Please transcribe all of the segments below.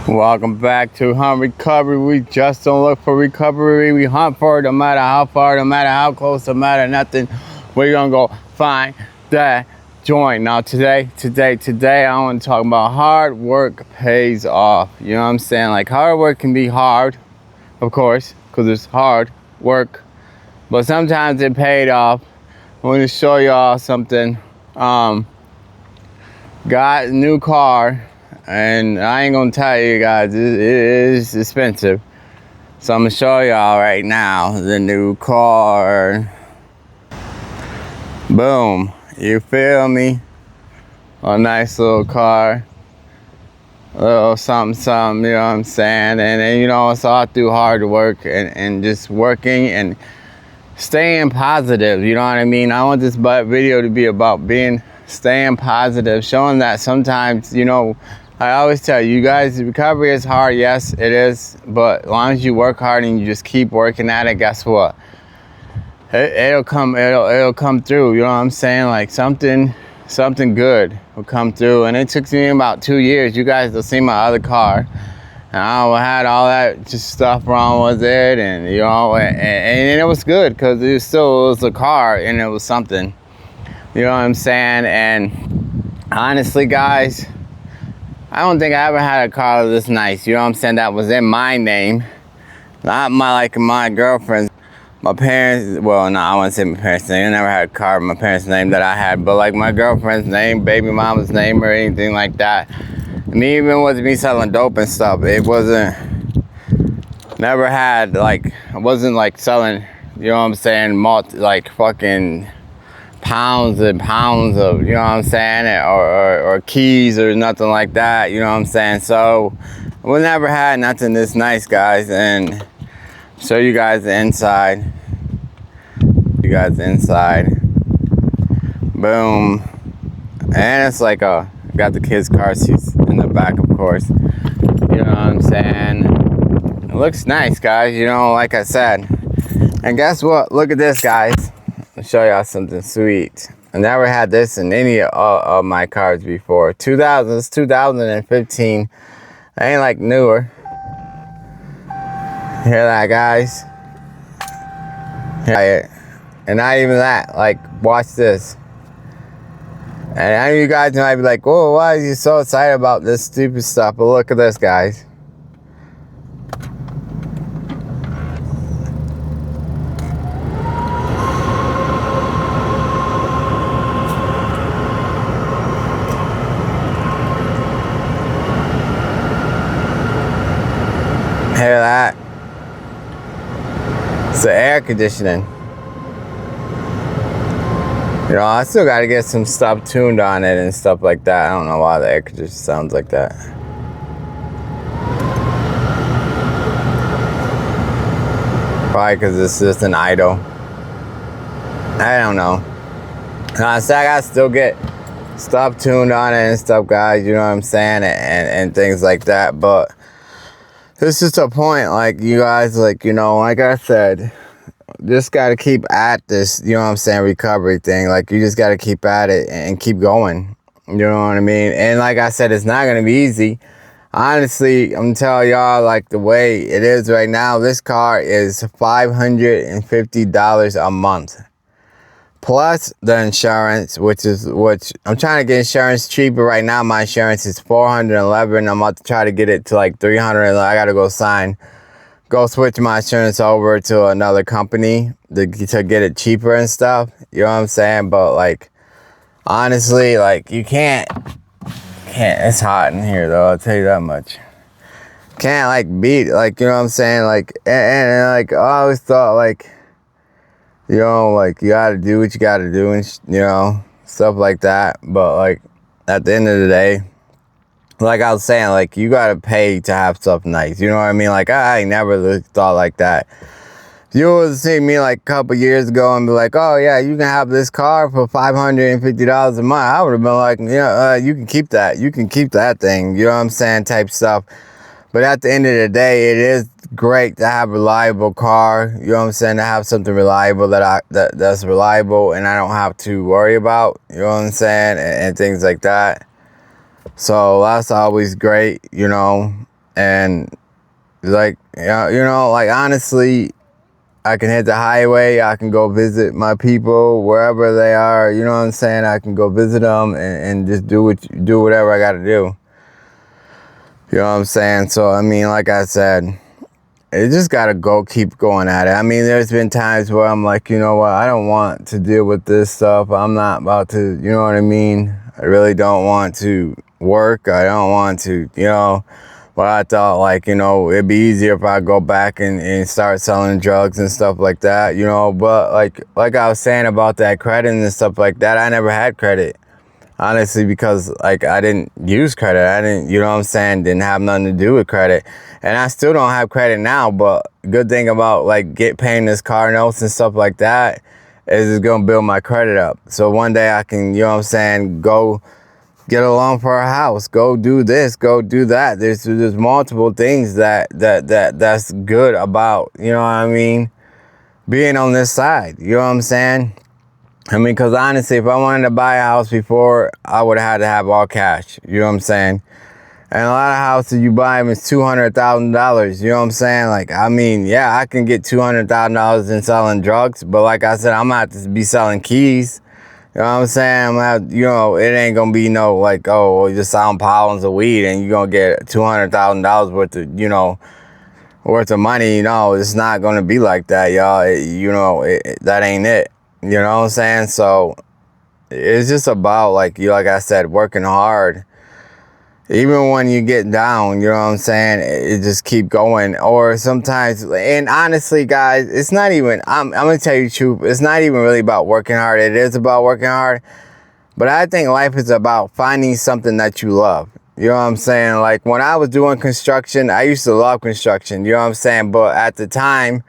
Welcome back to Hunt Recovery. We just don't look for recovery. We hunt for it no matter how far, no matter how close, no matter nothing. We're gonna go find that joint. Now today, I want to talk about hard work pays off. You know what I'm saying? Like hard work can be hard, of course, because it's hard work. But sometimes it paid off. I want to show y'all something. Got a new car. And I ain't gonna tell you guys, it is expensive. So I'm gonna show y'all right now the new car. Boom, you feel me? A nice little car. A little something, you know what I'm saying? And you know, it's all through hard work and just working and staying positive, you know what I mean? I want this video to be about staying positive, showing that sometimes, you know, I always tell you guys, recovery is hard. Yes, it is. But as long as you work hard and you just keep working at it, guess what? It'll come through. You know what I'm saying? Like something good will come through. And it took me about 2 years. You guys will see my other car. And I had all that just stuff wrong with it. And, you know, and it was good because it was a car and it was something. You know what I'm saying? And honestly, guys, I don't think I ever had a car this nice, you know what I'm saying, that was in my name. Not my girlfriend's, my parents, well, no, I wouldn't say my parents' name. I never had a car with my parents' name that I had, but like my girlfriend's name, baby mama's name, or anything like that. And even with me selling dope and stuff, it wasn't, never had, like, I wasn't like selling, you know what I'm saying, like fucking pounds and pounds of, you know what I'm saying, or keys or nothing like that, you know what I'm saying. So we never had nothing this nice, guys, and show you guys the inside. Boom. And it's like got the kids' car seats in the back, of course, you know what I'm saying. It looks nice, guys, you know, like I said. And guess what, look at this, guys. I'll show y'all something sweet. I never had this in any of my cars before. 2015. I ain't like newer. Hear that, guys? Hear it. And not even that. Like, watch this. And I know you guys might be like, whoa, why are you so excited about this stupid stuff? But look at this, guys. Hear that? It's the air conditioning. You know, I still gotta get some stuff tuned on it and stuff like that. I don't know why the air conditioner sounds like that. Probably because it's just an idle. I don't know. So I gotta still get stuff tuned on it and stuff, guys. You know what I'm saying? And things like that. But this is the point, like, you guys, like, you know, like I said, just got to keep at this, you know what I'm saying, recovery thing. Like, you just got to keep at it and keep going. You know what I mean? And like I said, it's not going to be easy. Honestly, I'm telling y'all, like, the way it is right now, this car is $550 a month. Plus the insurance, which I'm trying to get insurance cheaper right now. My insurance is $411. I'm about to try to get it to like $300. I gotta go switch my insurance over to another company to get it cheaper and stuff. You know what I'm saying? But like, honestly, like, you can't. It's hot in here though. I'll tell you that much. Can't like beat, like, you know what I'm saying? Like, and like, I always thought, like, you know, like, you gotta do what you gotta do and, you know, stuff like that. But, like, at the end of the day, like I was saying, like, you gotta pay to have stuff nice. You know what I mean? Like, I never really thought like that. You would see me, like, a couple years ago and be like, oh, yeah, you can have this car for $550 a month. I would have been like, yeah, you can keep that. You can keep that thing. You know what I'm saying? Type stuff. But at the end of the day, it is great to have a reliable car. You know what I'm saying? To have something reliable that's reliable and I don't have to worry about. You know what I'm saying? And things like that. So that's always great, you know. And like, like honestly, I can hit the highway. I can go visit my people wherever they are. You know what I'm saying? I can go visit them and just do whatever I got to do. You know what I'm saying? So, I mean, like I said, it just got to keep going at it. I mean, there's been times where I'm like, you know what? I don't want to deal with this stuff. I'm not about to, you know what I mean? I really don't want to work. I don't want to, but I thought, like, it'd be easier if I go back and start selling drugs and stuff like that, but like I was saying about that credit and stuff like that, I never had credit. Honestly, because like I didn't use credit. I didn't, you know what I'm saying, didn't have nothing to do with credit. And I still don't have credit now, but good thing about like paying this car notes and stuff like that is it's gonna build my credit up. So one day I can, you know what I'm saying, go get a loan for a house, go do this, go do that. There's multiple things that's good about, you know what I mean, being on this side. You know what I'm saying? I mean, because honestly, if I wanted to buy a house before, I would have had to have all cash. You know what I'm saying? And a lot of houses you buy them is $200,000. You know what I'm saying? Like, I mean, yeah, I can get $200,000 in selling drugs, but like I said, I'm going to have to be selling keys. You know what I'm saying? I'm gonna have, it ain't going to be no, like, oh, well, you're selling pounds of weed and you're going to get $200,000 worth of, worth of money. It's not going to be like that, y'all. That ain't it. You know what I'm saying? So it's just about like I said, working hard. Even when you get down, you know what I'm saying? It just keep going. Or sometimes, and honestly, guys, it's not even, I'm going to tell you the truth. It's not even really about working hard. It is about working hard. But I think life is about finding something that you love. You know what I'm saying? Like when I was doing construction, I used to love construction. You know what I'm saying? But at the time,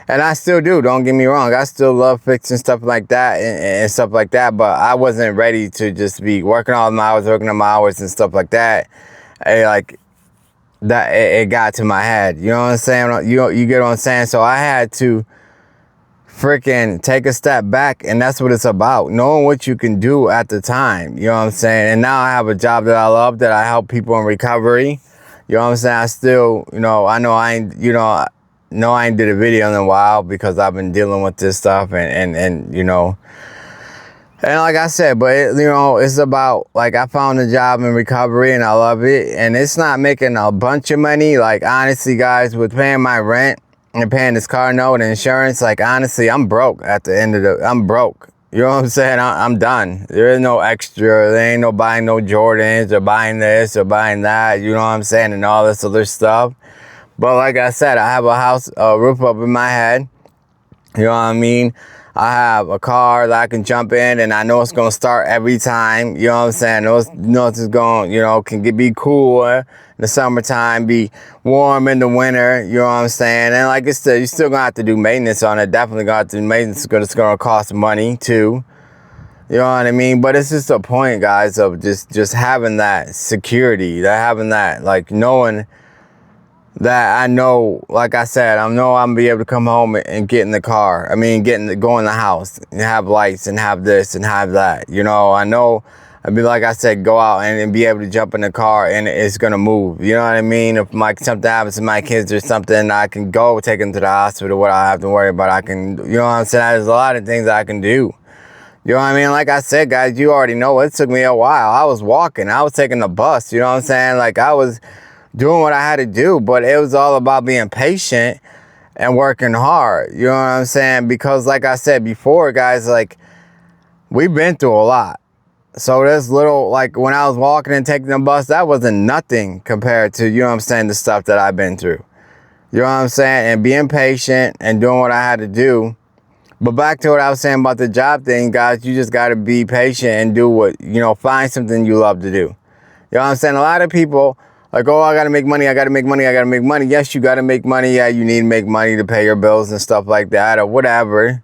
and I still do, don't get me wrong. I still love fixing stuff like that and stuff like that. But I wasn't ready to just be working all my hours, and stuff like that. It got to my head. You know what I'm saying? You get what I'm saying? So I had to freaking take a step back. And that's what it's about. Knowing what you can do at the time. You know what I'm saying? And now I have a job that I love, that I help people in recovery. You know what I'm saying? I still, I know I ain't, no, I ain't did a video in a while because I've been dealing with this stuff and like I said, but it's about, like, I found a job in recovery and I love it, and it's not making a bunch of money. Like, honestly, guys, with paying my rent and paying this car note and insurance, like, honestly, I'm broke at the end of I'm broke. You know what I'm saying? I'm done. There is no extra. There ain't no buying no Jordans or buying this or buying that. You know what I'm saying? And all this other stuff. But like I said, I have a roof over my head. You know what I mean? I have a car that I can jump in, and I know it's going to start every time. You know what I'm saying? It's going, can be cool in the summertime, be warm in the winter. You know what I'm saying? And like I said, you're still going to have to do maintenance on it. Definitely going to have to do maintenance because it's going to cost money too. You know what I mean? But it's just a point, guys, of just having that security, having that, like, knowing that I know, like I said, I know I'm gonna be able to come home and get in the car. I mean, go in the house and have lights and have this and have that. I know, like I said, go out and be able to jump in the car and it's gonna move. You know what I mean? If something happens to my kids or something, I can go take them to the hospital. What I have to worry about, I can, you know what I'm saying? There's a lot of things that I can do. You know what I mean? Like I said, guys, you already know it took me a while. I was walking. I was taking the bus. You know what I'm saying? Like, I was doing what I had to do, but it was all about being patient and working hard. You know what I'm saying? Because like I said before, guys, like, we've been through a lot. So this little, like, when I was walking and taking the bus, that wasn't nothing compared to, you know what I'm saying, the stuff that I've been through. You know what I'm saying? And being patient and doing what I had to do. But back to what I was saying about the job thing, guys, you just got to be patient and do find something you love to do. You know what I'm saying? A lot of people, like, oh, I got to make money. Yes, you got to make money. Yeah, you need to make money to pay your bills and stuff like that or whatever.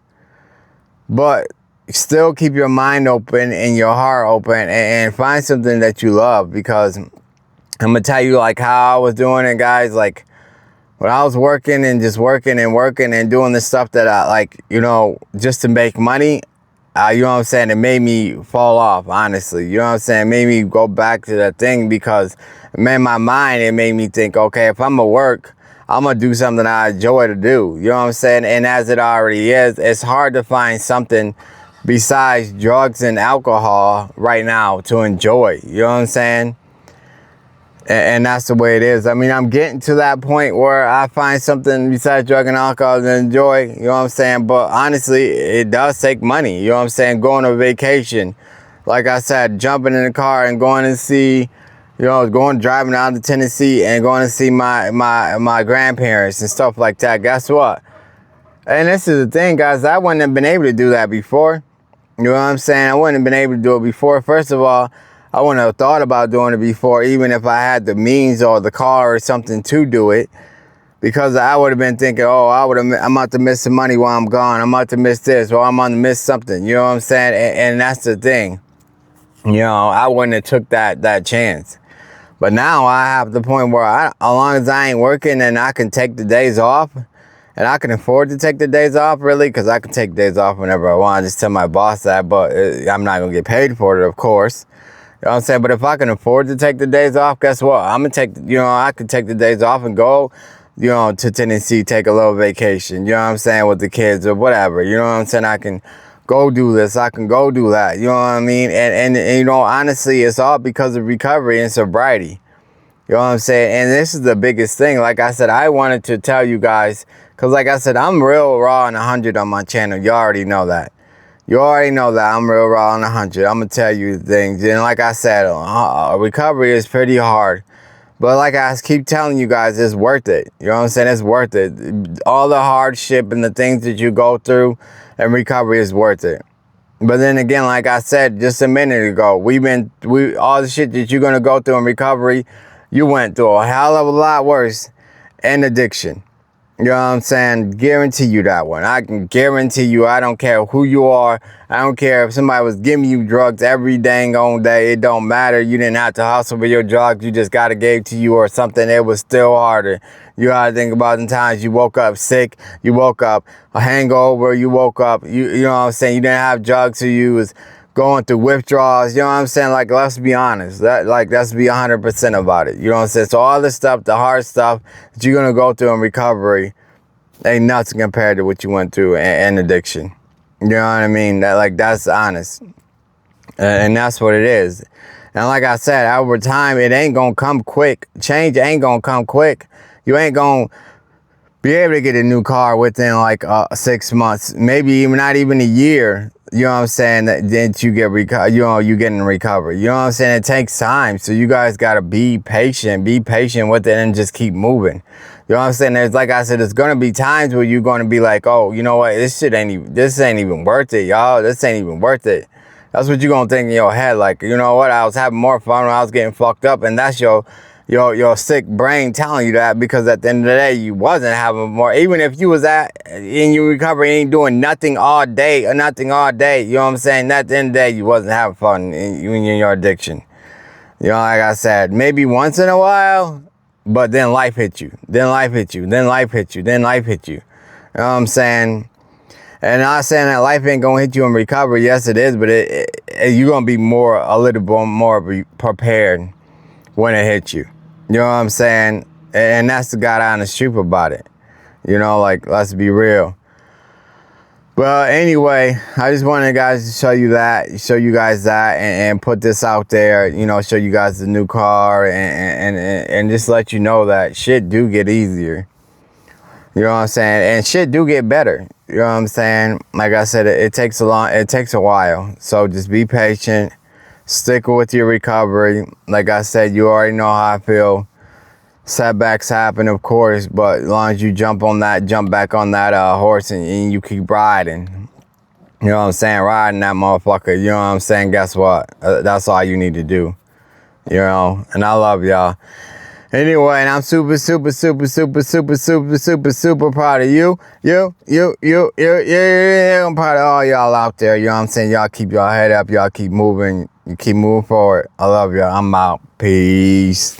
But still keep your mind open and your heart open and find something that you love. Because I'm going to tell you, like, how I was doing it, guys. Like, when I was working and just working and doing the stuff that I, like, just to make money, you know what I'm saying? It made me fall off, honestly. You know what I'm saying? It made me go back to that thing because in my mind, it made me think, okay, if I'm gonna work, I'm gonna do something I enjoy to do. You know what I'm saying? And as it already is, it's hard to find something besides drugs and alcohol right now to enjoy. You know what I'm saying? And that's the way it is. I mean, I'm getting to that point where I find something besides drug and alcohol to enjoy. You know what I'm saying? But honestly, it does take money. You know what I'm saying? Going on vacation. Like I said, jumping in the car and going to see, driving down to Tennessee and going to see my grandparents and stuff like that. Guess what? And this is the thing, guys. I wouldn't have been able to do that before. You know what I'm saying? I wouldn't have been able to do it before. First of all, I wouldn't have thought about doing it before, even if I had the means or the car or something to do it, because I would have been thinking, oh, I'm about to miss some money while I'm gone. I'm about to miss this, or I'm about to miss something. You know what I'm saying? And that's the thing. I wouldn't have took that chance. But now I have the point where as long as I ain't working and I can take the days off, and I can afford to take the days off, really, because I can take days off whenever I want. I just tell my boss that, but I'm not going to get paid for it, of course. You know what I'm saying? But if I can afford to take the days off, guess what? I'm going to take, I can take the days off and go, to Tennessee, take a little vacation, you know what I'm saying, with the kids or whatever. You know what I'm saying? I can go do this. I can go do that. You know what I mean? And honestly, it's all because of recovery and sobriety. You know what I'm saying? And this is the biggest thing. Like I said, I wanted to tell you guys, because like I said, I'm real raw and 100 on my channel. You already know that. You already know that I'm real raw and 100. I'm going to tell you things. And like I said, recovery is pretty hard. But like I keep telling you guys, it's worth it. You know what I'm saying? It's worth it. All the hardship and the things that you go through and recovery is worth it. But then again, like I said just a minute ago, all the shit that you're going to go through in recovery, you went through a hell of a lot worse in addiction. You know what I'm saying? Guarantee you that one. I can guarantee you, I don't care who you are. I don't care if somebody was giving you drugs every dang on day. It don't matter. You didn't have to hustle for your drugs. You just got it gave to you or something. It was still harder. You gotta think about the times you woke up sick. You woke up a hangover. You woke up, you know what I'm saying? You didn't have drugs, so you was going through withdrawals. You know what I'm saying? Like, let's be honest. Let's be 100% about it. You know what I'm saying? So all the stuff, the hard stuff that you're going to go through in recovery ain't nothing compared to what you went through in addiction. You know what I mean? That's honest. And that's what it is. And like I said, over time, it ain't going to come quick. Change ain't going to come quick. You ain't going to be able to get a new car within 6 months, maybe even not even a year. You know what I'm saying? That you get you get in recovery. You know what I'm saying? It takes time, so you guys gotta be patient with it, and just keep moving. You know what I'm saying? Like I said, there's gonna be times where you're gonna be like, oh, you know what? This ain't even worth it, y'all. This ain't even worth it. That's what you're gonna think in your head. Like, you know what? I was having more fun when I was getting fucked up, and that's your sick brain telling you that, because at the end of the day, you wasn't having more. Even if you was in your recovery and ain't doing nothing all day, you know what I'm saying? At the end of the day, you wasn't having fun in your addiction. Like I said, maybe once in a while, but then life hit you. Then life hit you. You know what I'm saying? And I'm not saying that life ain't gonna hit you in recovery. Yes, it is, but you're gonna be a little bit more prepared when it hits you. You know what I'm saying? And that's the God honest truth about it. Let's be real. But anyway, I just wanted guys to show you guys that, and put this out there, show you guys the new car, and just let you know that shit do get easier. You know what I'm saying? And shit do get better. You know what I'm saying? Like I said, it takes a while. So just be patient. Stick with your recovery. Like I said, you already know how I feel. Setbacks happen, of course, but as long as you jump back on that horse, and you keep riding. You know what I'm saying? Riding that motherfucker. You know what I'm saying? Guess what? That's all you need to do. And I love y'all. Anyway, and I'm super proud of you. I'm proud of all y'all out there. You know what I'm saying? Y'all keep your head up. Y'all keep moving. You keep moving forward. I love y'all. I'm out. Peace.